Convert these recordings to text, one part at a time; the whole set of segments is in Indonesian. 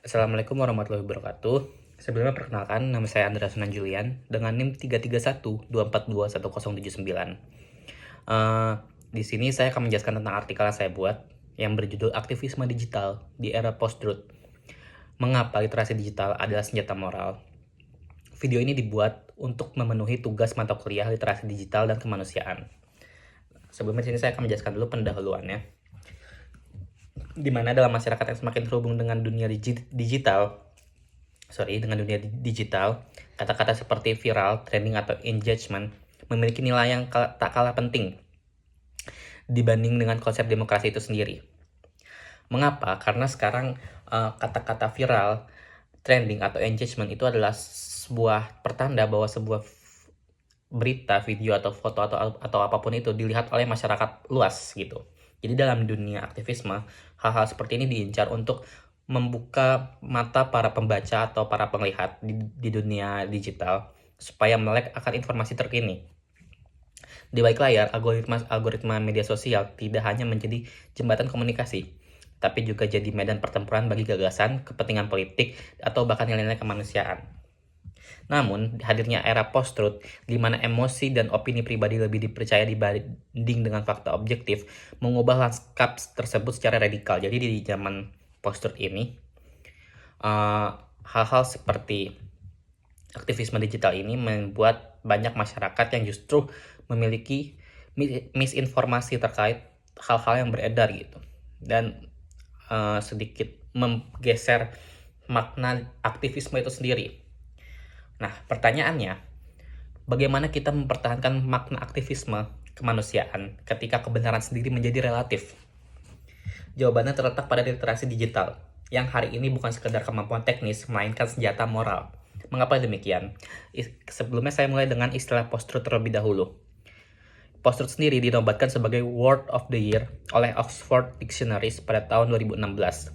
Assalamualaikum warahmatullahi wabarakatuh. Sebelumnya perkenalkan, nama saya Andra Sunan Julian dengan NIM 33124210079. Di sini saya akan menjelaskan tentang artikel yang saya buat yang berjudul Aktivisme Digital di Era Post-Truth. Mengapa literasi digital adalah senjata moral? Video ini dibuat untuk memenuhi tugas mata kuliah literasi digital dan kemanusiaan. Sebelumnya di sini saya akan menjelaskan dulu pendahuluannya. Di mana dalam masyarakat yang semakin terhubung dengan dunia digital, kata-kata seperti viral, trending, atau engagement memiliki nilai yang tak kalah penting dibanding dengan konsep demokrasi itu sendiri. Mengapa? Karena sekarang kata-kata viral, trending, atau engagement itu adalah sebuah pertanda bahwa sebuah berita, video, atau foto atau apapun itu dilihat oleh masyarakat luas gitu. Jadi dalam dunia aktivisme, hal-hal seperti ini diincar untuk membuka mata para pembaca atau para penglihat di dunia digital supaya melek akan informasi terkini. Di balik layar, algoritma media sosial tidak hanya menjadi jembatan komunikasi, tapi juga jadi medan pertempuran bagi gagasan, kepentingan politik, atau bahkan nilai-nilai kemanusiaan. Namun, hadirnya era post-truth, di mana emosi dan opini pribadi lebih dipercaya dibanding dengan fakta objektif, mengubah lanskap tersebut secara radikal. Jadi di zaman post-truth ini, hal-hal seperti aktivisme digital ini membuat banyak masyarakat yang justru memiliki misinformasi terkait hal-hal yang beredar gitu. Dan sedikit menggeser makna aktivisme itu sendiri. Nah, pertanyaannya, bagaimana kita mempertahankan makna aktivisme kemanusiaan ketika kebenaran sendiri menjadi relatif? Jawabannya terletak pada literasi digital, yang hari ini bukan sekedar kemampuan teknis, melainkan senjata moral. Mengapa demikian? Sebelumnya saya mulai dengan istilah post-truth terlebih dahulu. Post-truth sendiri dinobatkan sebagai Word of the Year oleh Oxford Dictionaries pada tahun 2016.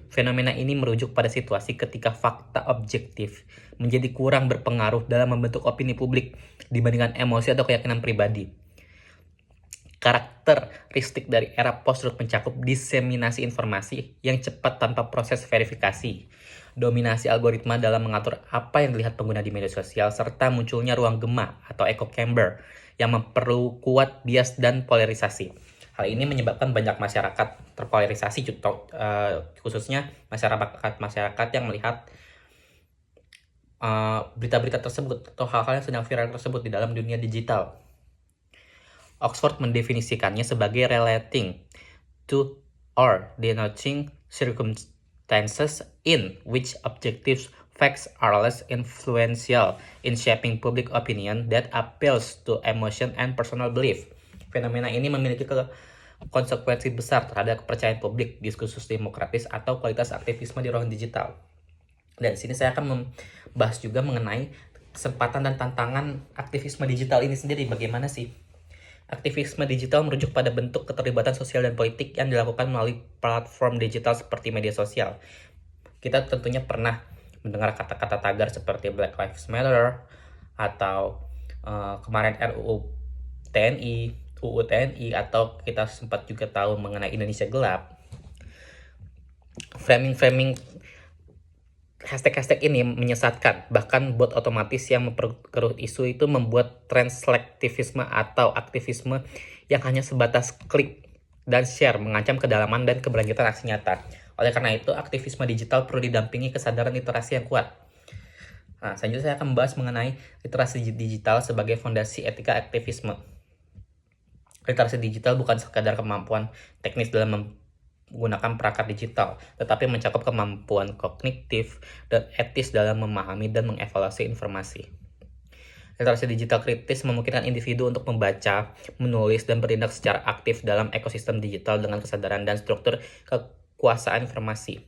Fenomena ini merujuk pada situasi ketika fakta objektif menjadi kurang berpengaruh dalam membentuk opini publik dibandingkan emosi atau keyakinan pribadi. Karakteristik dari era post-truth mencakup diseminasi informasi yang cepat tanpa proses verifikasi, dominasi algoritma dalam mengatur apa yang dilihat pengguna di media sosial, serta munculnya ruang gema atau echo chamber yang memperkuat bias dan polarisasi. Hal ini menyebabkan banyak masyarakat terpolarisasi, khususnya masyarakat yang melihat berita-berita tersebut atau hal-hal yang sedang viral tersebut di dalam dunia digital. Oxford mendefinisikannya sebagai relating to or denoting circumstances in which objective facts are less influential in shaping public opinion that appeals to emotion and personal belief. Fenomena ini memiliki konsekuensi besar terhadap kepercayaan publik, diskursus demokratis, atau kualitas aktivisme di ruang digital. Dan di sini saya akan membahas juga mengenai kesempatan dan tantangan aktivisme digital ini sendiri. Bagaimana sih? Aktivisme digital merujuk pada bentuk keterlibatan sosial dan politik yang dilakukan melalui platform digital seperti media sosial. Kita tentunya pernah mendengar kata-kata tagar seperti Black Lives Matter atau kemarin UU TNI, atau kita sempat juga tahu mengenai Indonesia Gelap. Framing hashtag ini menyesatkan, bahkan bot otomatis yang memperkeruh isu itu membuat tren selektivisme atau aktivisme yang hanya sebatas klik dan share mengancam kedalaman dan keberlanjutan aksi nyata. Oleh karena itu, aktivisme digital perlu didampingi kesadaran literasi yang kuat. Nah, selanjutnya saya akan membahas mengenai literasi digital sebagai fondasi etika aktivisme. Literasi digital bukan sekadar kemampuan teknis dalam menggunakan perangkat digital, tetapi mencakup kemampuan kognitif dan etis dalam memahami dan mengevaluasi informasi. Literasi digital kritis memungkinkan individu untuk membaca, menulis, dan bertindak secara aktif dalam ekosistem digital dengan kesadaran dan struktur kekuasaan informasi.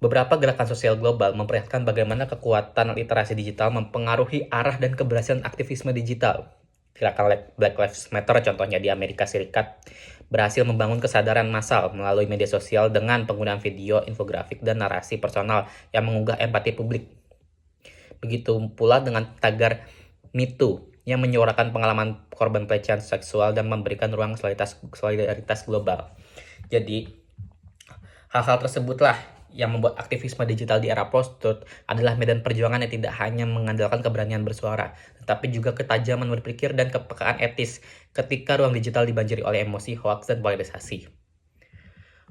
Beberapa gerakan sosial global memperlihatkan bagaimana kekuatan literasi digital mempengaruhi arah dan keberhasilan aktivisme digital. Gerakan Black Lives Matter contohnya di Amerika Serikat berhasil membangun kesadaran massal melalui media sosial dengan penggunaan video, infografik, dan narasi personal yang mengunggah empati publik. Begitu pula dengan tagar Me Too yang menyuarakan pengalaman korban pelecehan seksual dan memberikan ruang solidaritas global. Jadi, hal-hal tersebutlah yang membuat aktivisme digital di era post-truth adalah medan perjuangan yang tidak hanya mengandalkan keberanian bersuara, tetapi juga ketajaman berpikir dan kepekaan etis ketika ruang digital dibanjiri oleh emosi, hoax, dan polarisasi.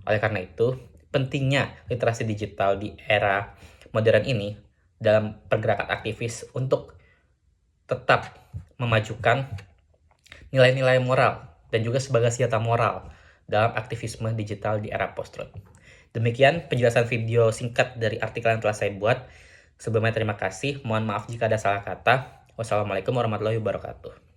Oleh karena itu, pentingnya literasi digital di era modern ini dalam pergerakan aktivis untuk tetap memajukan nilai-nilai moral dan juga sebagai senjata moral dalam aktivisme digital di era post-truth. Demikian penjelasan video singkat dari artikel yang telah saya buat. Sebelumnya terima kasih, mohon maaf jika ada salah kata. Wassalamualaikum warahmatullahi wabarakatuh.